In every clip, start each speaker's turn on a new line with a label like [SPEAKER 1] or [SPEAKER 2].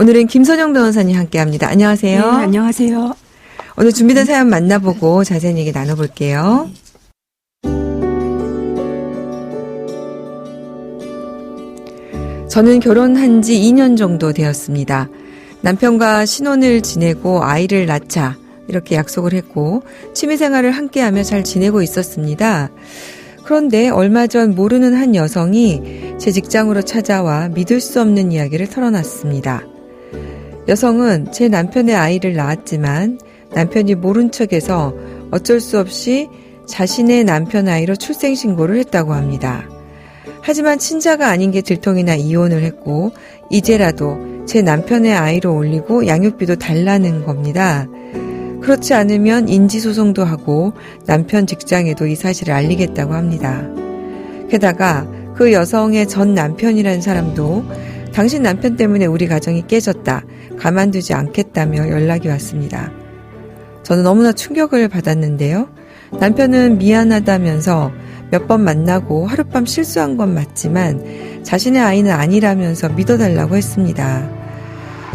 [SPEAKER 1] 오늘은 김선영 변호사님 함께합니다. 안녕하세요.
[SPEAKER 2] 네, 안녕하세요.
[SPEAKER 1] 오늘 준비된 사연 만나보고 자세한 얘기 나눠볼게요. 저는 결혼한 지 2년 정도 되었습니다. 남편과 신혼을 지내고 아이를 낳자 이렇게 약속을 했고 취미생활을 함께하며 잘 지내고 있었습니다. 그런데 얼마 전 모르는 한 여성이 제 직장으로 찾아와 믿을 수 없는 이야기를 털어놨습니다. 여성은 제 남편의 아이를 낳았지만 남편이 모른 척해서 어쩔 수 없이 자신의 남편 아이로 출생신고를 했다고 합니다. 하지만 친자가 아닌 게 들통이나 이혼을 했고 이제라도 제 남편의 아이로 올리고 양육비도 달라는 겁니다. 그렇지 않으면 인지소송도 하고 남편 직장에도 이 사실을 알리겠다고 합니다. 게다가 그 여성의 전 남편이라는 사람도 당신 남편 때문에 우리 가정이 깨졌다. 가만두지 않겠다며 연락이 왔습니다. 저는 너무나 충격을 받았는데요. 남편은 미안하다면서 몇 번 만나고 하룻밤 실수한 건 맞지만 자신의 아이는 아니라면서 믿어달라고 했습니다.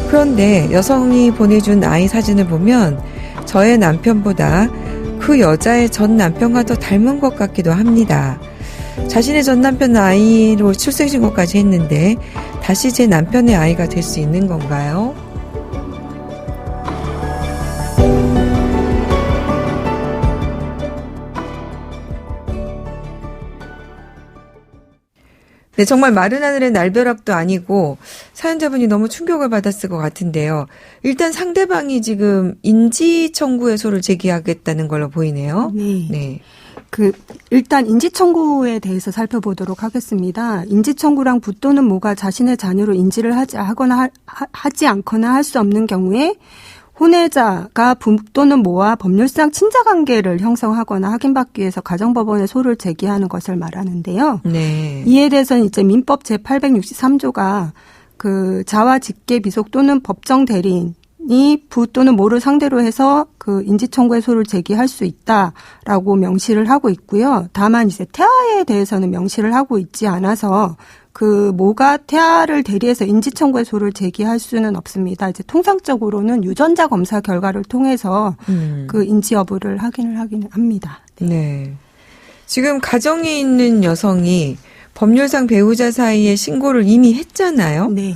[SPEAKER 1] 그런데 여성이 보내준 아이 사진을 보면 저의 남편보다 그 여자의 전 남편과 더 닮은 것 같기도 합니다. 자신의 전 남편 아이로 출생신고까지 했는데 다시 제 남편의 아이가 될 수 있는 건가요? 네, 정말 마른 하늘의 날벼락도 아니고 사연자분이 너무 충격을 받았을 것 같은데요. 일단 상대방이 지금 인지청구해소를 제기하겠다는 걸로 보이네요.
[SPEAKER 2] 네.
[SPEAKER 1] 네.
[SPEAKER 2] 일단 인지청구에 대해서 살펴보도록 하겠습니다. 인지청구랑 부 또는 모가 자신의 자녀로 인지를 하지 않거나 할 수 없는 경우에 혼외자가 부 또는 모와 법률상 친자관계를 형성하거나 확인받기 위해서 가정법원에 소를 제기하는 것을 말하는데요.
[SPEAKER 1] 네.
[SPEAKER 2] 이에 대해서는 이제 민법 제863조가 자와 직계 비속 또는 법정 대리인이 부 또는 모를 상대로 해서 인지청구의 소를 제기할 수 있다라고 명시를 하고 있고요. 다만 이제 태아에 대해서는 명시를 하고 있지 않아서 모가 태아를 대리해서 인지청구의 소를 제기할 수는 없습니다. 이제 통상적으로는 유전자 검사 결과를 통해서 인지 여부를 확인을 하기는 합니다.
[SPEAKER 1] 네. 네. 지금 가정에 있는 여성이 법률상 배우자 사이에 신고를 이미 했잖아요.
[SPEAKER 2] 네.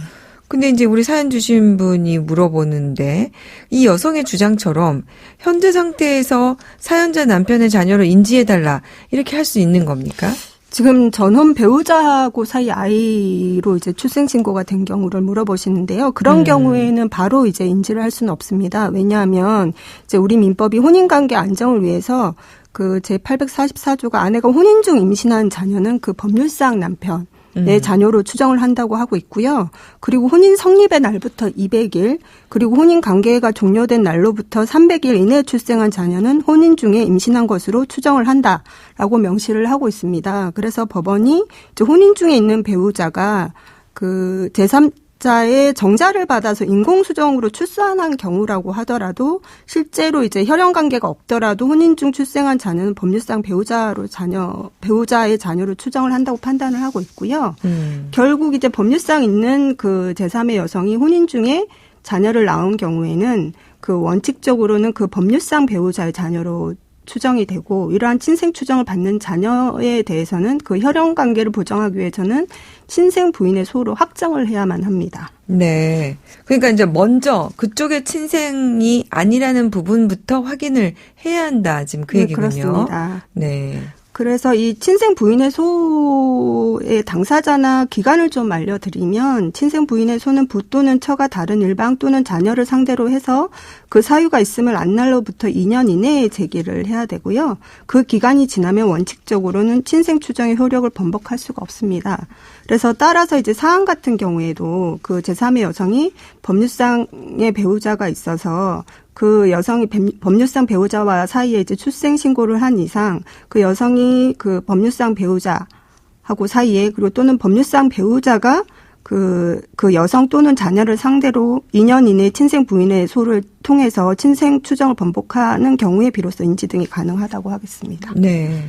[SPEAKER 1] 근데 이제 우리 사연 주신 분이 물어보는데 이 여성의 주장처럼 현재 상태에서 사연자 남편의 자녀로 인지해달라 이렇게 할 수 있는 겁니까?
[SPEAKER 2] 지금 전혼 배우자하고 사이 아이로 이제 출생신고가 된 경우를 물어보시는데요. 그런 경우에는 바로 이제 인지를 할 수는 없습니다. 왜냐하면 이제 우리 민법이 혼인관계 안정을 위해서 제844조가 아내가 혼인 중 임신한 자녀는 법률상 남편의 자녀로 추정을 한다고 하고 있고요. 그리고 혼인 성립의 날부터 200일, 그리고 혼인 관계가 종료된 날로부터 300일 이내에 출생한 자녀는 혼인 중에 임신한 것으로 추정을 한다라고 명시를 하고 있습니다. 그래서 법원이 이제 혼인 중에 있는 배우자가 제3자의 정자를 받아서 인공수정으로 출산한 경우라고 하더라도 실제로 이제 혈연 관계가 없더라도 혼인 중 출생한 자녀는 법률상 배우자의 자녀로 추정을 한다고 판단을 하고 있고요. 결국 이제 법률상 있는 제3의 여성이 혼인 중에 자녀를 낳은 경우에는 원칙적으로는 법률상 배우자의 자녀로 추정이 되고 이러한 친생 추정을 받는 자녀에 대해서는 혈연 관계를 보정하기 위해서는 친생 부인의 소로 확정을 해야만 합니다.
[SPEAKER 1] 네. 그러니까 이제 먼저 그쪽의 친생이 아니라는 부분부터 확인을 해야 한다. 지금 그 얘기군요.
[SPEAKER 2] 그렇습니다.
[SPEAKER 1] 네.
[SPEAKER 2] 그래서 이 친생 부인의 소의 당사자나 기간을 좀 알려드리면 친생 부인의 소는 부 또는 처가 다른 일방 또는 자녀를 상대로 해서 그 사유가 있음을 안 날로부터 2년 이내에 제기를 해야 되고요. 그 기간이 지나면 원칙적으로는 친생 추정의 효력을 번복할 수가 없습니다. 그래서 따라서 이제 사안 같은 경우에도 제3의 여성이 법률상의 배우자가 있어서 그 여성이 법률상 배우자와 사이에 이제 출생 신고를 한 이상 그 여성이 법률상 배우자하고 사이에 그리고 또는 법률상 배우자가 그 여성 또는 자녀를 상대로 2년 이내 친생 부인의 소를 통해서 친생 추정을 번복하는 경우에 비로소 인지 등이 가능하다고 하겠습니다.
[SPEAKER 1] 네.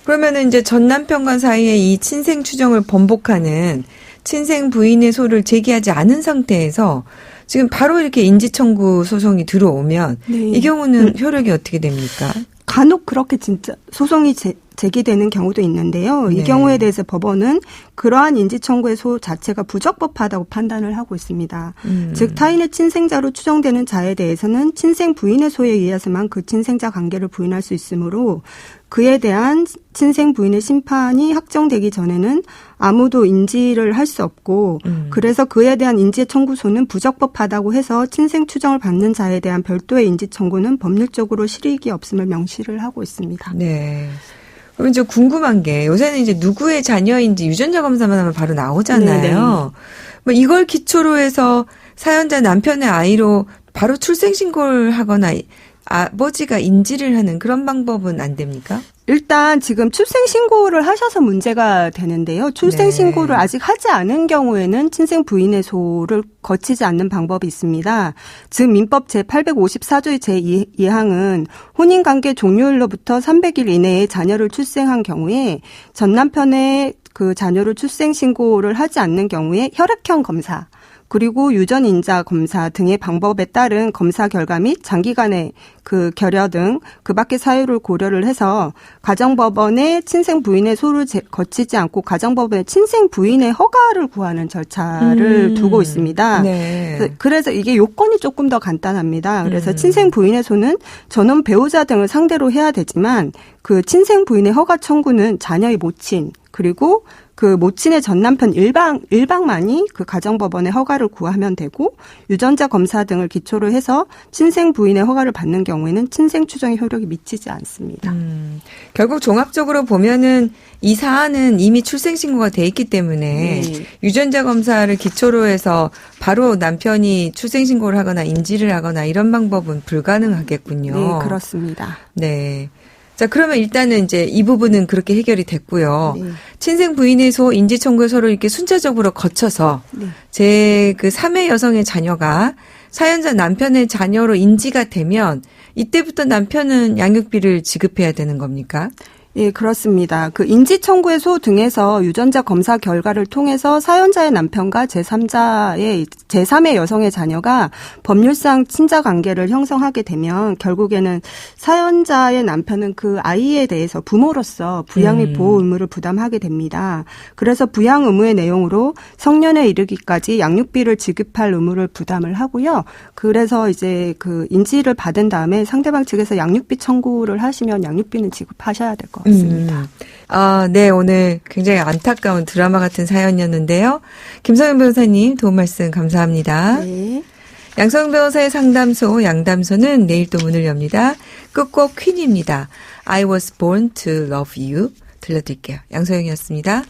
[SPEAKER 1] 그러면은 이제 전 남편과 사이에 이 친생 추정을 번복하는 친생 부인의 소를 제기하지 않은 상태에서 지금 바로 이렇게 인지청구 소송이 들어오면
[SPEAKER 2] 네.
[SPEAKER 1] 이 경우는 효력이 어떻게 됩니까?
[SPEAKER 2] 간혹 그렇게 진짜 소송이 제기되는 경우도 있는데요.
[SPEAKER 1] 네.
[SPEAKER 2] 이 경우에 대해서 법원은 그러한 인지청구의 소 자체가 부적법하다고 판단을 하고 있습니다. 즉 타인의 친생자로 추정되는 자에 대해서는 친생 부인의 소에 의해서만 그 친생자 관계를 부인할 수 있으므로 그에 대한 친생 부인의 심판이 확정되기 전에는 아무도 인지를 할 수 없고 그래서 그에 대한 인지 청구소는 부적법하다고 해서 친생 추정을 받는 자에 대한 별도의 인지 청구는 법률적으로 실익이 없음을 명시를 하고 있습니다.
[SPEAKER 1] 네. 그럼 이제 궁금한 게 요새는 이제 누구의 자녀인지 유전자 검사만 하면 바로 나오잖아요.
[SPEAKER 2] 네네.
[SPEAKER 1] 뭐 이걸 기초로 해서 사연자 남편의 아이로 바로 출생신고를 하거나 아버지가 인지를 하는 그런 방법은 안 됩니까?
[SPEAKER 2] 일단 지금 출생신고를 하셔서 문제가 되는데요. 출생신고를
[SPEAKER 1] 네.
[SPEAKER 2] 아직 하지 않은 경우에는 친생 부인의 소를 거치지 않는 방법이 있습니다. 즉 민법 제854조의 제2항은 혼인관계 종료일로부터 300일 이내에 자녀를 출생한 경우에 전 남편의 그 자녀를 출생신고를 하지 않는 경우에 혈액형 검사 그리고 유전인자 검사 등의 방법에 따른 검사 결과 및 장기간의 그 결여 등 그 밖의 사유를 고려를 해서 가정법원의 친생 부인의 소를 거치지 않고 가정법원의 친생 부인의 허가를 구하는 절차를 두고 있습니다.
[SPEAKER 1] 네.
[SPEAKER 2] 그래서 이게 요건이 조금 더 간단합니다. 그래서 친생 부인의 소는 전원 배우자 등을 상대로 해야 되지만 그 친생 부인의 허가 청구는 자녀의 모친 그리고 그 모친의 전 남편 일방만이 그 가정법원의 허가를 구하면 되고 유전자 검사 등을 기초로 해서 친생 부인의 허가를 받는 경우에는 친생 추정의 효력이 미치지 않습니다.
[SPEAKER 1] 결국 종합적으로 보면은 이 사안은 이미 출생신고가 돼 있기 때문에
[SPEAKER 2] 네.
[SPEAKER 1] 유전자 검사를 기초로 해서 바로 남편이 출생신고를 하거나 인지를 하거나 이런 방법은 불가능하겠군요.
[SPEAKER 2] 네, 그렇습니다.
[SPEAKER 1] 네. 자, 그러면 일단은 이제 이 부분은 그렇게 해결이 됐고요.
[SPEAKER 2] 네.
[SPEAKER 1] 친생 부인의 소, 인지청구의 소를 이렇게 순차적으로 거쳐서
[SPEAKER 2] 네.
[SPEAKER 1] 제 그 3회 여성의 자녀가 사연자 남편의 자녀로 인지가 되면 이때부터 남편은 양육비를 지급해야 되는 겁니까?
[SPEAKER 2] 예, 그렇습니다. 그 인지청구의 소 등에서 유전자 검사 결과를 통해서 사연자의 남편과 제3의 여성의 자녀가 법률상 친자 관계를 형성하게 되면 결국에는 사연자의 남편은 그 아이에 대해서 부모로서 부양 및 보호 의무를 부담하게 됩니다. 그래서 부양 의무의 내용으로 성년에 이르기까지 양육비를 지급할 의무를 부담을 하고요. 그래서 이제 그 인지를 받은 다음에 상대방 측에서 양육비 청구를 하시면 양육비는 지급하셔야 될 것 같습니다.
[SPEAKER 1] 네, 오늘 굉장히 안타까운 드라마 같은 사연이었는데요. 김성현 변호사님 도움 말씀 감사합니다.
[SPEAKER 2] 네.
[SPEAKER 1] 양성현 변호사의 상담소 양담소는 내일 또 문을 엽니다. 끝곡 퀸입니다. I was born to love you 들려드릴게요. 양소영이었습니다.